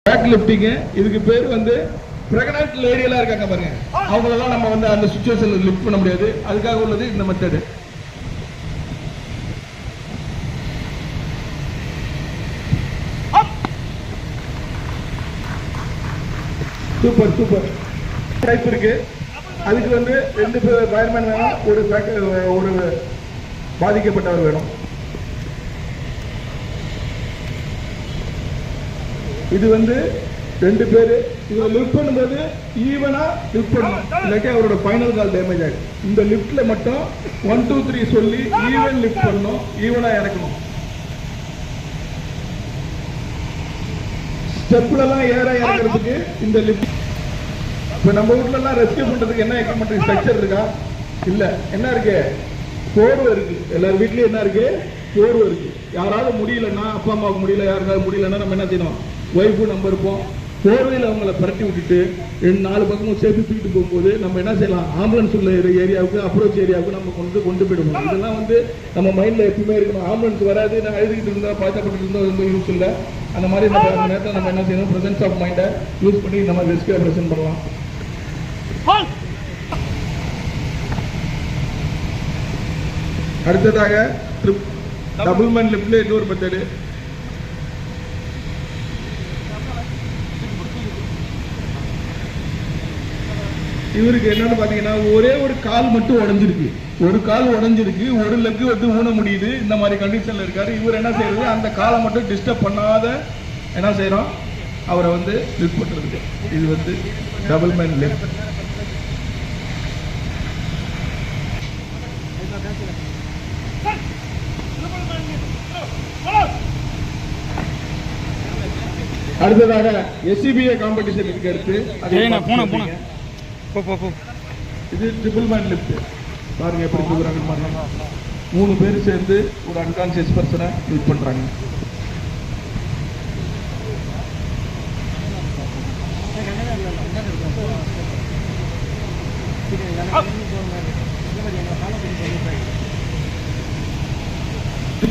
Back lifting. இதுக்கு பேர் வந்து பிரெக்னன்ட் லேடியெல்லாம் இருக்காங்க பாருங்க, அவங்களெல்லாம் நம்ம வந்து அந்த சிச்சுவேஷன்ல லிஃப்ட் பண்ண முடியாது. அதுக்காக உள்ளது இந்த மெத்தடு. Super super. டைப் இருக்கு. அதுக்கு வந்து 2 பேர் ஃபயர்மேன் வேணும், ஒரு பாதிக்கப்பட்டவர் வேணும். இது வந்து 2 பேர் இவரை லிஃப்ட் பண்ணும்போது ஈவனா லிஃப்ட் பண்ணணும், இல்லாட்டி அவரோட ஃபைனல் கால் டேமேஜ் ஆகும். இந்த லிஃப்ட்ல மட்டும் 1 2 3 சொல்லி ஈவன் லிஃப்ட் பண்ணணும், ஈவனா இறக்கணும். ஸ்டெப்லலாம் ஏற இறக்கிறதுக்கு இந்த லிஃப்ட். இப்போ நம்ம வீட்ல எல்லாம் ரெஸ்கியூ பண்றதுக்கு என்ன எக்யூப்மெண்ட் ஸ்ட்ரக்சர் இருக்கா? இல்ல. என்ன இருக்கு? போர்வை இருக்கு. எல்லார் வீட்லயும் என்ன இருக்கு? போர்வை இருக்கு. யாராவது முடியலன்னா, அப்பா அம்மாவுக்கு முடியல, யாருக்காவது முடியலன்னா நம்ம என்ன செய்யணும்? ஒய்ஃபு நம்ம இருப்போம். போர்வையில் அவங்கள பரட்டி விட்டுட்டு 4 பக்கமும் சேர்த்து தூக்கிட்டு போகும்போது நம்ம என்ன செய்யலாம்? ஆம்புலன்ஸ் உள்ள ஏரியாவுக்கு, அப்ரோச் ஏரியாவுக்கு நம்ம கொண்டு போயிடுவோம். இதெல்லாம் வந்து நம்ம மைண்ட்ல எப்பவுமே இருக்கணும். ஆம்புலன்ஸ் வராது, நான் எழுதிக்கிட்டு இருந்தா, பாய்ச்சப்பட்டு இருந்தா ரொம்ப யூஸ் இல்லை. அந்த மாதிரி நேரத்தில் நம்ம என்ன செய்யணும்? பிரசன்ஸ் ஆஃப் மைண்டை யூஸ் பண்ணி நம்ம ரெஸ்கியூ ஆபரேஷன் பண்ணலாம். அடுத்ததாக டபுள் மேன் லிஃப்ட்ல இன்னொரு மெத்தடு. இவருக்கு என்னன்னு பாத்தீங்கன்னா, ஒரே ஒரு கால் மட்டும் உடைஞ்சிருக்கு. ஒரு லெக் வந்து ஊன முடியுது. இந்த மாதிரி கண்டிஷன்ல இருக்காரு. இவர் என்ன செய்யறது? அந்த காலை மட்டும் டிஸ்டர்ப் பண்ணாத என்ன செய்யறோம்? அவரை வந்து லிஃப்ட் பண்றதுக்கு. இது வந்து டபுள் மேன் லிஃப்ட். அடுத்ததாக SCBA காம்படிஷன் இருக்கு. அடுத்து இது ட்ரிபிள் மேன் லிஃப்ட். பாருங்க எப்படி தூக்குறாங்க பாருங்க. 3 பேர் சேர்ந்து ஒரு அன்கான்சியஸ் பர்சனை லிஃப்ட் பண்றாங்க.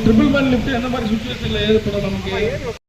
ட்ரிபிள் மேன் லிஃப்ட் எந்த மாதிரி சிச்சுவேஷன்ல ஏற்படும் நமக்கு?